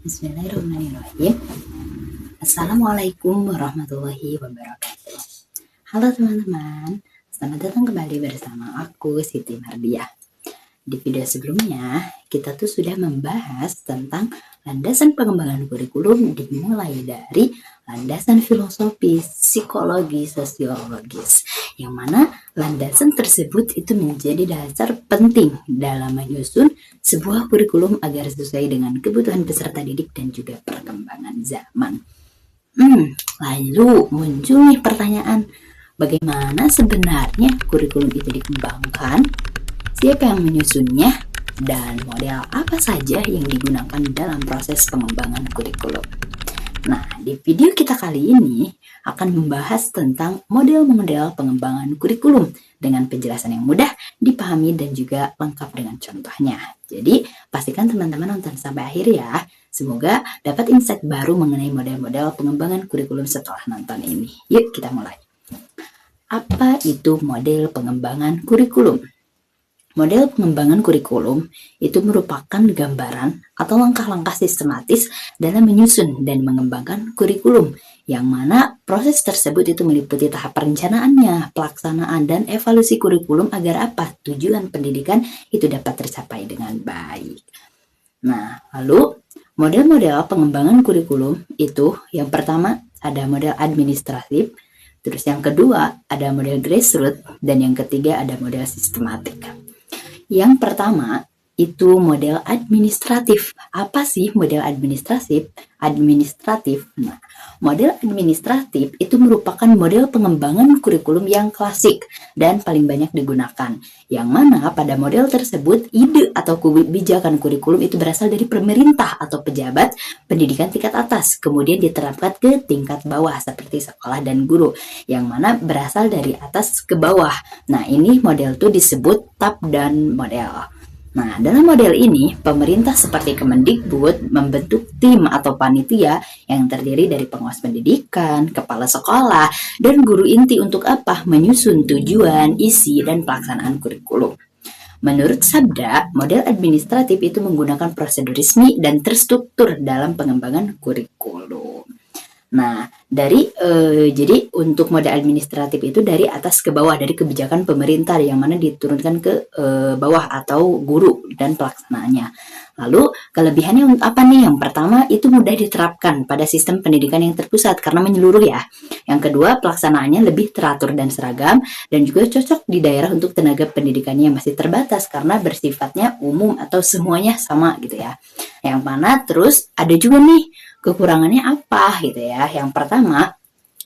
Bismillahirrahmanirrahim. Assalamualaikum warahmatullahi wabarakatuh. Halo teman-teman, selamat datang kembali bersama aku Siti Mardiah. Di video sebelumnya, kita tuh sudah membahas tentang landasan pengembangan kurikulum dimulai dari landasan filosofis, psikologi, sosiologis, yang mana landasan tersebut itu menjadi dasar penting dalam menyusun sebuah kurikulum agar sesuai dengan kebutuhan peserta didik dan juga perkembangan zaman. Lalu muncul nih pertanyaan, bagaimana sebenarnya kurikulum itu dikembangkan? Siapa yang menyusunnya? Dan model apa saja yang digunakan dalam proses pengembangan kurikulum? Nah, di video kita kali ini akan membahas tentang model-model pengembangan kurikulum dengan penjelasan yang mudah dipahami dan juga lengkap dengan contohnya. Jadi, pastikan teman-teman nonton sampai akhir ya. Semoga dapat insight baru mengenai model-model pengembangan kurikulum setelah nonton ini. Yuk kita mulai. Apa itu model pengembangan kurikulum? Model pengembangan kurikulum itu merupakan gambaran atau langkah-langkah sistematis dalam menyusun dan mengembangkan kurikulum, yang mana proses tersebut itu meliputi tahap perencanaannya, pelaksanaan, dan evaluasi kurikulum agar apa? Tujuan pendidikan itu dapat tercapai dengan baik. Nah, lalu model-model pengembangan kurikulum itu yang pertama ada model administratif, terus yang kedua ada model grassroots, dan yang ketiga ada model sistematik. Yang pertama itu model administratif. Apa sih model administratif? Nah, model administratif itu merupakan model pengembangan kurikulum yang klasik dan paling banyak digunakan. Yang mana pada model tersebut ide atau kebijakan kurikulum itu berasal dari pemerintah atau pejabat pendidikan tingkat atas, kemudian diterapkan ke tingkat bawah seperti sekolah dan guru, yang mana berasal dari atas ke bawah. Nah, ini model itu disebut top-down model. Nah, dalam model ini, pemerintah seperti Kemendikbud membentuk tim atau panitia yang terdiri dari pengawas pendidikan, kepala sekolah, dan guru inti untuk apa? Menyusun tujuan, isi, dan pelaksanaan kurikulum. Menurut Sabda, model administratif itu menggunakan prosedur resmi dan terstruktur dalam pengembangan kurikulum. Nah, jadi untuk model administratif itu dari atas ke bawah, dari kebijakan pemerintah yang mana diturunkan ke bawah atau guru dan pelaksanaannya. Lalu kelebihannya untuk apa nih? Yang pertama itu mudah diterapkan pada sistem pendidikan yang terpusat karena menyeluruh ya. Yang kedua, pelaksanaannya lebih teratur dan seragam dan juga cocok di daerah untuk tenaga pendidikannya yang masih terbatas karena bersifatnya umum atau semuanya sama gitu ya. Yang mana terus ada juga nih kekurangannya apa gitu ya. Yang pertama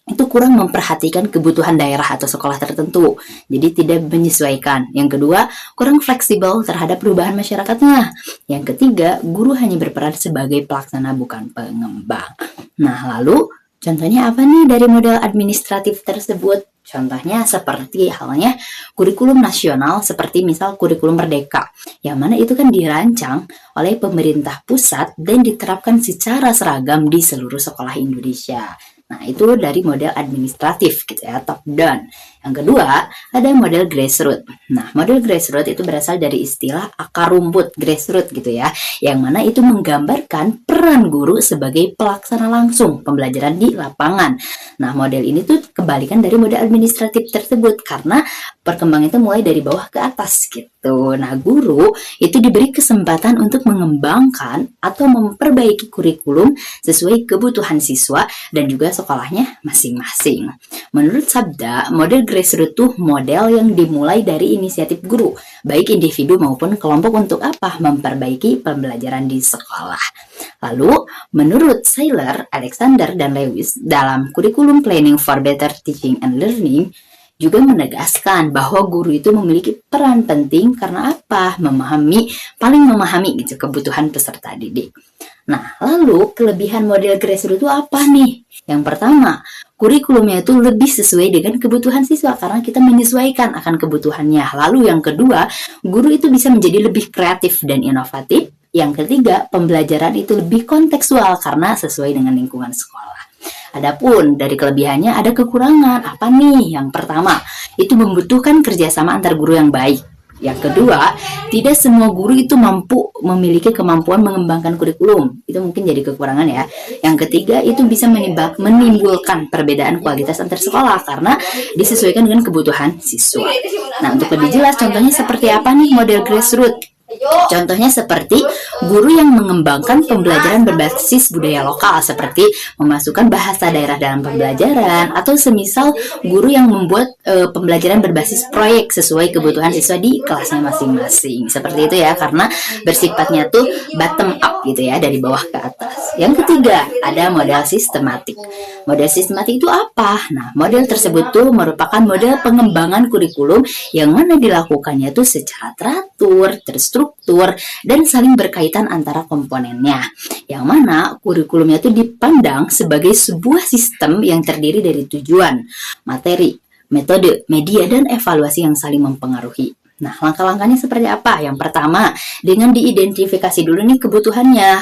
itu kurang memperhatikan kebutuhan daerah atau sekolah tertentu, jadi tidak menyesuaikan. Yang kedua, kurang fleksibel terhadap perubahan masyarakatnya. Yang ketiga, guru hanya berperan sebagai pelaksana bukan pengembang. Nah, lalu contohnya apa nih dari model administratif tersebut? Contohnya seperti halnya kurikulum nasional seperti misal kurikulum Merdeka, yang mana itu kan dirancang oleh pemerintah pusat dan diterapkan secara seragam di seluruh sekolah Indonesia. Nah, itu dari model administratif gitu ya, top down. Yang kedua, ada model grassroots. Nah, model grassroots itu berasal dari istilah akar rumput, grassroots gitu ya, yang mana itu menggambarkan peran guru sebagai pelaksana langsung pembelajaran di lapangan. Nah, model ini tuh kebalikan dari model administratif tersebut karena perkembangan itu mulai dari bawah ke atas gitu. Nah, guru itu diberi kesempatan untuk mengembangkan atau memperbaiki kurikulum sesuai kebutuhan siswa dan juga sekolahnya masing-masing. Menurut Sabda, model grassroots itu model yang dimulai dari inisiatif guru, baik individu maupun kelompok untuk apa? Memperbaiki pembelajaran di sekolah. Lalu, menurut Seiler, Alexander, dan Lewis dalam Curriculum Planning for Better Teaching and Learning juga menegaskan bahwa guru itu memiliki peran penting karena apa? Paling memahami gitu kebutuhan peserta didik. Nah, lalu kelebihan model grassroots itu apa nih? Yang pertama, kurikulumnya itu lebih sesuai dengan kebutuhan siswa karena kita menyesuaikan akan kebutuhannya. Lalu yang kedua, guru itu bisa menjadi lebih kreatif dan inovatif. Yang ketiga, pembelajaran itu lebih kontekstual karena sesuai dengan lingkungan sekolah. Adapun dari kelebihannya ada kekurangan. Apa nih? Yang pertama, itu membutuhkan kerjasama antar guru yang baik. Yang kedua, tidak semua guru itu mampu memiliki kemampuan mengembangkan kurikulum. Itu mungkin jadi kekurangan ya. Yang ketiga, itu bisa menimbulkan perbedaan kualitas antar sekolah karena disesuaikan dengan kebutuhan siswa. Nah, untuk lebih jelas contohnya seperti apa nih model grassroots? Contohnya seperti guru yang mengembangkan pembelajaran berbasis budaya lokal seperti memasukkan bahasa daerah dalam pembelajaran, atau semisal guru yang membuat pembelajaran berbasis proyek sesuai kebutuhan siswa di kelasnya masing-masing. Seperti itu ya, karena bersifatnya tuh bottom up gitu ya, dari bawah ke atas. Yang ketiga, ada model sistematik. Model sistematik itu apa? Nah, model tersebut tuh merupakan model pengembangan kurikulum yang mana dilakukannya tuh secara teratur, terstruktur, dan saling berkaitan antara komponennya. Yang mana kurikulumnya itu dipandang sebagai sebuah sistem yang terdiri dari tujuan, materi, metode, media, dan evaluasi yang saling mempengaruhi. Nah, langkah-langkahnya seperti apa? Yang pertama, dengan diidentifikasi dulu nih kebutuhannya.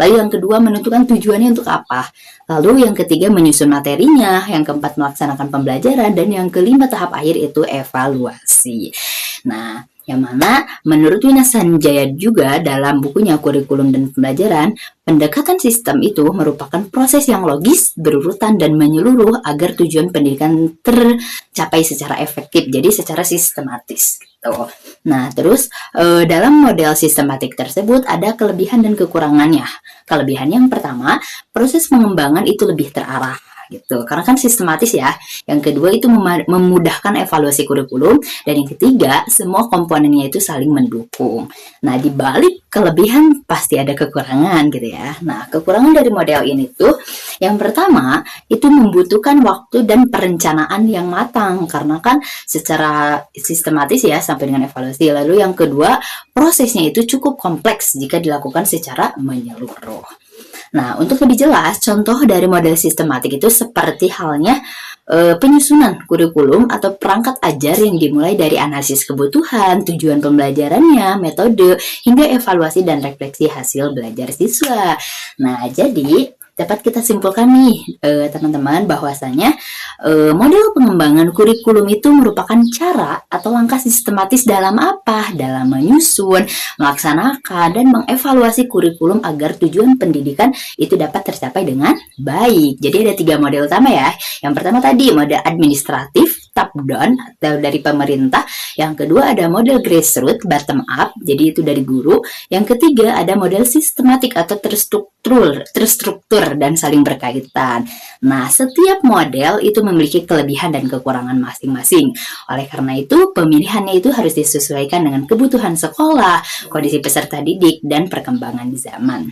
Lalu yang kedua, menentukan tujuannya untuk apa. Lalu yang ketiga, menyusun materinya. Yang keempat, melaksanakan pembelajaran. Dan yang kelima, tahap akhir itu evaluasi. Nah, yang mana menurut Wina Sanjaya juga dalam bukunya Kurikulum dan Pembelajaran, pendekatan sistem itu merupakan proses yang logis, berurutan, dan menyeluruh agar tujuan pendidikan tercapai secara efektif, jadi secara sistematis. Gitu. Nah, terus dalam model sistematik tersebut ada kelebihan dan kekurangannya. Kelebihan yang pertama, proses pengembangan itu lebih terarah. Gitu. Karena kan sistematis ya. Yang kedua itu memudahkan evaluasi kurikulum, dan yang ketiga semua komponennya itu saling mendukung. Nah, di balik kelebihan pasti ada kekurangan gitu ya. Nah, kekurangan dari model ini tuh yang pertama itu membutuhkan waktu dan perencanaan yang matang karena kan secara sistematis ya sampai dengan evaluasi. Lalu yang kedua, prosesnya itu cukup kompleks jika dilakukan secara menyeluruh. Nah, untuk lebih jelas, contoh dari model sistematik itu seperti halnya penyusunan kurikulum atau perangkat ajar yang dimulai dari analisis kebutuhan, tujuan pembelajarannya, metode, hingga evaluasi dan refleksi hasil belajar siswa. Nah, jadi dapat kita simpulkan nih teman-teman bahwasanya model pengembangan kurikulum itu merupakan cara atau langkah sistematis dalam apa? Dalam menyusun, melaksanakan, dan mengevaluasi kurikulum agar tujuan pendidikan itu dapat tercapai dengan baik. Jadi ada 3 model utama ya. Yang pertama tadi model administratif, top down atau dari pemerintah. Yang kedua ada model grassroots, bottom up, jadi itu dari guru. Yang ketiga ada model sistematik atau terstruktur dan saling berkaitan. Nah, setiap model itu memiliki kelebihan dan kekurangan masing-masing. Oleh karena itu, pemilihannya itu harus disesuaikan dengan kebutuhan sekolah, kondisi peserta didik, dan perkembangan di zaman.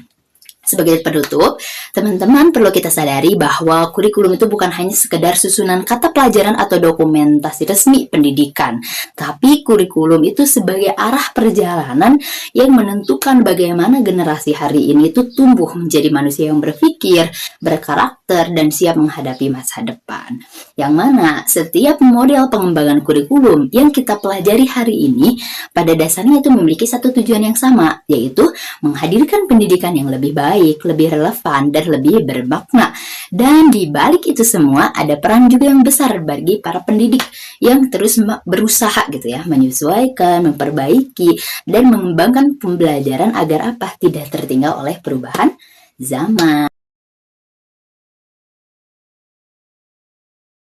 Sebagai penutup, teman-teman perlu kita sadari bahwa kurikulum itu bukan hanya sekedar susunan kata pelajaran atau dokumentasi resmi pendidikan, tapi kurikulum itu sebagai arah perjalanan yang menentukan bagaimana generasi hari ini itu tumbuh menjadi manusia yang berpikir, berkarakter, dan siap menghadapi masa depan. Yang mana setiap model pengembangan kurikulum yang kita pelajari hari ini pada dasarnya itu memiliki satu tujuan yang sama, yaitu menghadirkan pendidikan yang lebih baik, lebih relevan, dan lebih bermakna. Dan di balik itu semua ada peran juga yang besar bagi para pendidik yang terus berusaha gitu ya, menyesuaikan, memperbaiki, dan mengembangkan pembelajaran agar apa? Tidak tertinggal oleh perubahan zaman.